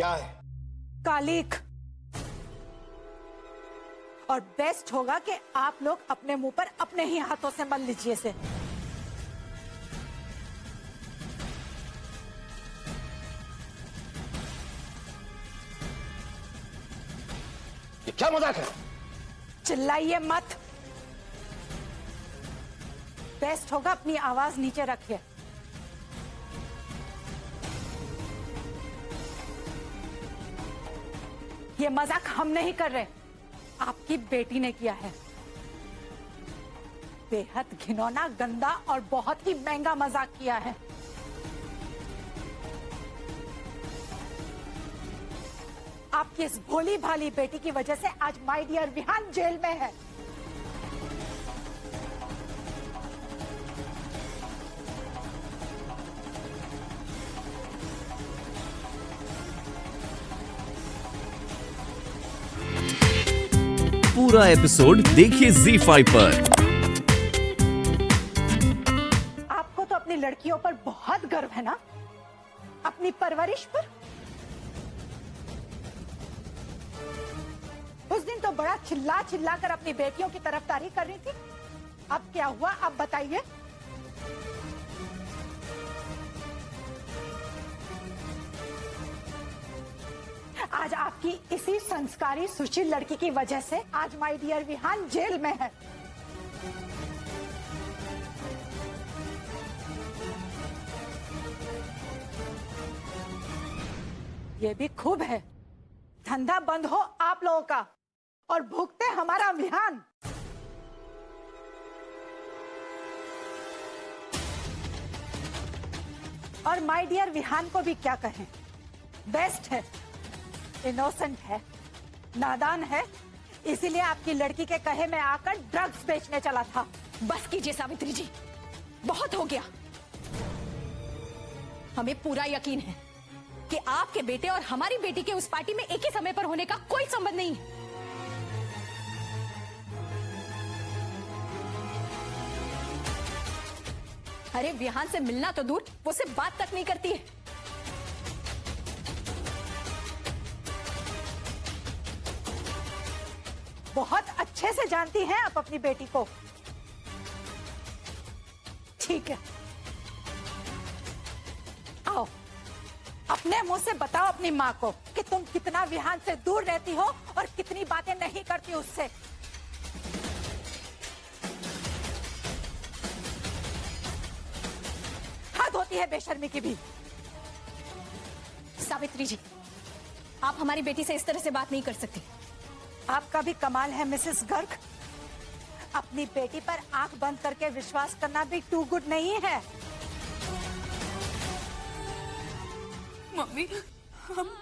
क्या है? कालिक। और बेस्ट होगा कि आप लोग अपने मुंह पर अपने ही हाथों से मल लीजिए इसे। ये क्या मजाक है? चिल्लाइए मत। बेस्ट होगा अपनी आवाज नीचे रखिए। ये मजाक हम नहीं कर रहे, आपकी बेटी ने किया है। बेहद घिनौना, गंदा और बहुत ही महंगा मजाक किया है। आपकी इस भोली भाली बेटी की वजह से आज माय डियर विहान जेल में है। पूरा एपिसोड देखिए ZEE5 पर। आपको तो अपनी लड़कियों पर बहुत गर्व है ना, अपनी परवरिश पर। उस दिन तो बड़ा चिल्ला चिल्ला कर अपनी बेटियों की तरफदारी कर रही थी, अब क्या हुआ आप बताइए। आज आपकी इसी संस्कारी सुशील लड़की की वजह से आज माय डियर विहान जेल में है। ये भी खूब है, धंधा बंद हो आप लोगों का और भुगते हमारा विहान। और माय डियर विहान को भी क्या कहें, बेस्ट है, इनोसेंट है, नादान है, इसीलिए आपकी लड़की के कहे में आकर ड्रग्स बेचने चला था। बस कीजिए सावित्री जी, बहुत हो गया। हमें पूरा यकीन है कि आपके बेटे और हमारी बेटी के उस पार्टी में एक ही समय पर होने का कोई संबंध नहीं है। अरे विहान से मिलना तो दूर, वो सिर्फ बात तक नहीं करती है। बहुत अच्छे से जानती हैं आप अपनी बेटी को। ठीक है, आओ अपने मुंह से बताओ अपनी माँ को कि तुम कितना विहान से दूर रहती हो और कितनी बातें नहीं करती उससे। हद होती है बेशर्मी की भी। सावित्री जी, आप हमारी बेटी से इस तरह से बात नहीं कर सकती। आपका भी कमाल है मिसेस गर्ग, अपनी बेटी पर आंख बंद करके विश्वास करना भी टू गुड नहीं है। मम्मी, हम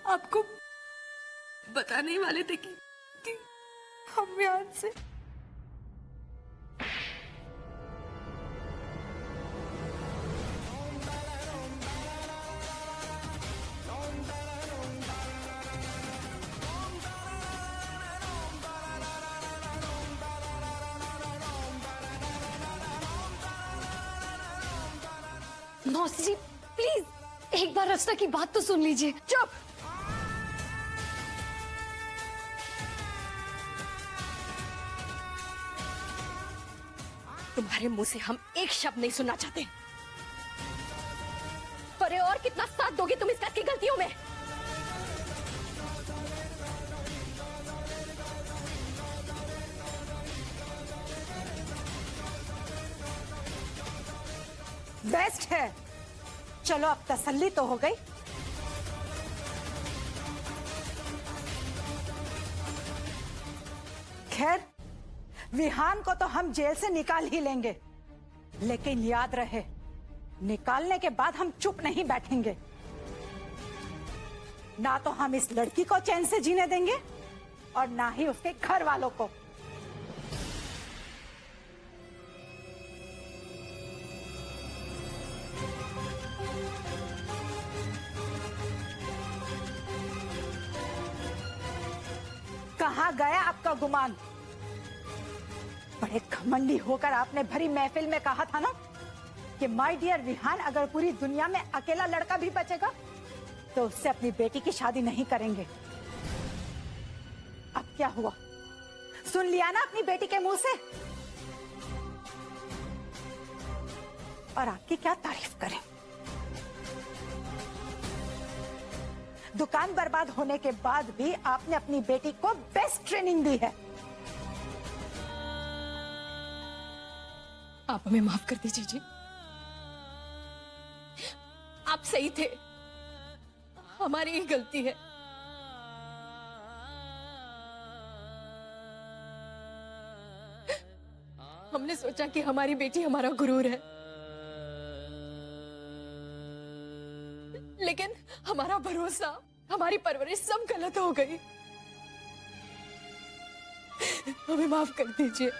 आपको बताने वाले थे कि हम यहाँ से मौसी जी प्लीज एक बार रचना की बात तो सुन लीजिए। चुप। तुम्हारे मुंह से हम एक शब्द नहीं सुनना चाहते। अरे और कितना साथ दोगी तुम इस घर की गलतियों में? बेस्ट है, चलो अब तसल्ली तो हो गई। खैर, विहान को तो हम जेल से निकाल ही लेंगे, लेकिन याद रहे, निकालने के बाद हम चुप नहीं बैठेंगे। ना तो हम इस लड़की को चैन से जीने देंगे और ना ही उसके घर वालों को। कहाँ गया आपका गुमान? बड़े घमंडी होकर आपने भरी महफिल में कहा था ना कि माय डियर विहान अगर पूरी दुनिया में अकेला लड़का भी बचेगा तो उससे अपनी बेटी की शादी नहीं करेंगे। अब क्या हुआ, सुन लिया ना अपनी बेटी के मुंह से। और आपकी क्या तारीफ करें, दुकान बर्बाद होने के बाद भी आपने अपनी बेटी को बेस्ट ट्रेनिंग दी है। आप हमें माफ कर दीजिए जी, आप सही थे, हमारी ही गलती है। हमने सोचा कि हमारी बेटी हमारा गुरूर है, लेकिन हमारा भरोसा, हमारी परवरिश सब गलत हो गई। हमें माफ कर दीजिए।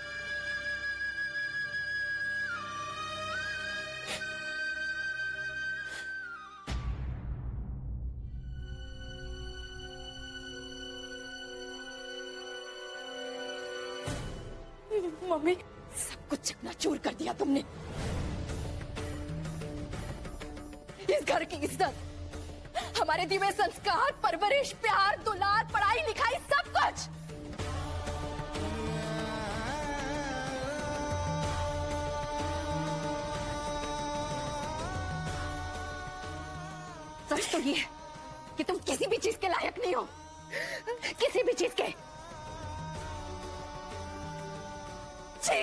मम्मी, सब कुछ चकनाचूर कर दिया तुमने। इस घर की इज्जत, हमारे दिए संस्कार, परवरिश, प्यार, दुलार, पढ़ाई लिखाई, सब कुछ। सच तो ये है कि तुम किसी भी चीज के लायक नहीं हो, किसी भी चीज के। छी!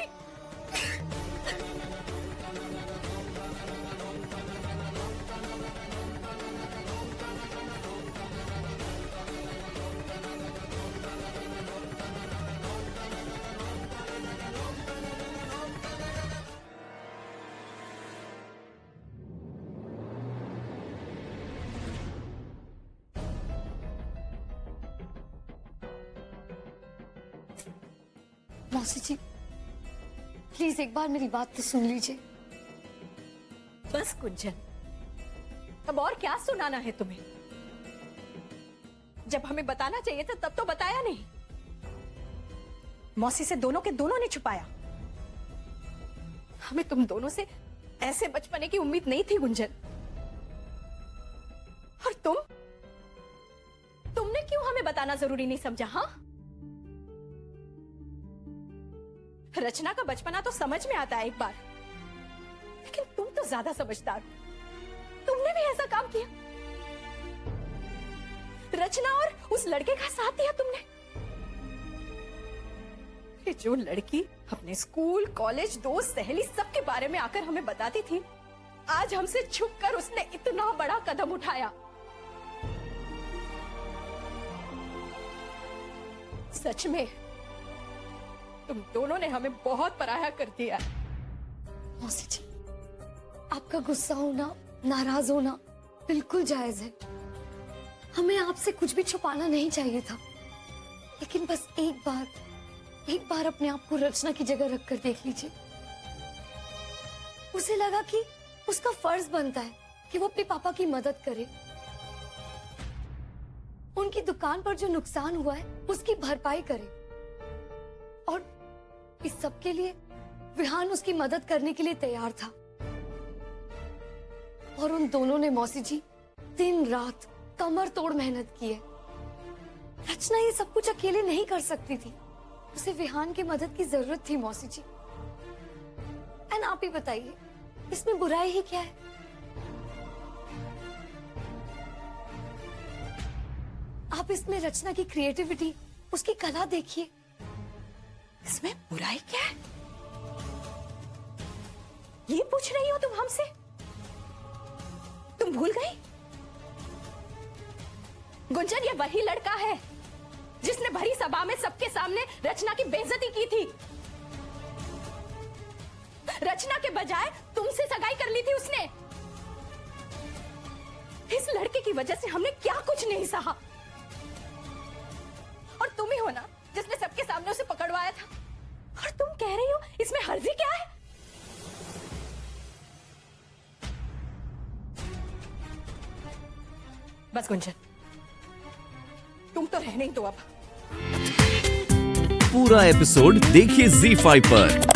मौसी जी, प्लीज एक बार मेरी बात तो सुन लीजिए। बस गुंजन, अब और क्या सुनाना है तुम्हें? जब हमें बताना चाहिए था तब तो बताया नहीं। मौसी से दोनों के दोनों ने छुपाया। हमें तुम दोनों से ऐसे बचपने की उम्मीद नहीं थी गुंजन। और तुमने क्यों हमें बताना जरूरी नहीं समझा? हाँ, रचना का बचपना तो समझ में आता है एक बार, लेकिन तुम तो ज्यादा समझदार हो। तुमने भी ऐसा काम किया, रचना और उस लड़के का साथ दिया तुमने। ये जो लड़की अपने स्कूल, कॉलेज, दोस्त, सहेली सबके बारे में आकर हमें बताती थी, आज हमसे छुपकर उसने इतना बड़ा कदम उठाया। सच में तुम दोनों ने हमें बहुत पराया कर दिया। मौसी जी, आपका गुस्सा होना, नाराज होना बिल्कुल जायज है। हमें आपसे कुछ भी छुपाना नहीं चाहिए था, लेकिन बस एक बार अपने आप को रचना की जगह रखकर देख लीजिए। उसे लगा कि उसका फर्ज बनता है कि वो अपने पापा की मदद करे। उनकी दुकान पर जो नुकसान हुआ है उसकी भरपाई करे, और इस सब के लिए विहान उसकी मदद करने के लिए तैयार था। और उन दोनों ने मौसी जी दिन रात कमर तोड़ मेहनत की है। रचना ये सब कुछ अकेले नहीं कर सकती थी, उसे विहान की मदद की जरूरत थी मौसी जी। एंड आप ही बताइए, इसमें बुराई ही क्या है? आप इसमें रचना की क्रिएटिविटी, उसकी कला देखिए। इसमें बुराई क्या है? ये पूछ रही हो तुम हमसे? तुम भूल गई? गुंजन, ये वही लड़का है जिसने भरी सभा में सबके सामने रचना की बेइज्जती की थी। रचना के बजाय तुमसे सगाई कर ली थी उसने। इस लड़के की वजह से हमने क्या कुछ नहीं सहा, और तुम ही हो ना जिसने सबके सामने उसे पकड़वाया था। और तुम कह रही हो इसमें हर्जी क्या है? बस गुंजन, तुम तो रहने ही दो अब। पूरा एपिसोड देखिए ZEE5 पर।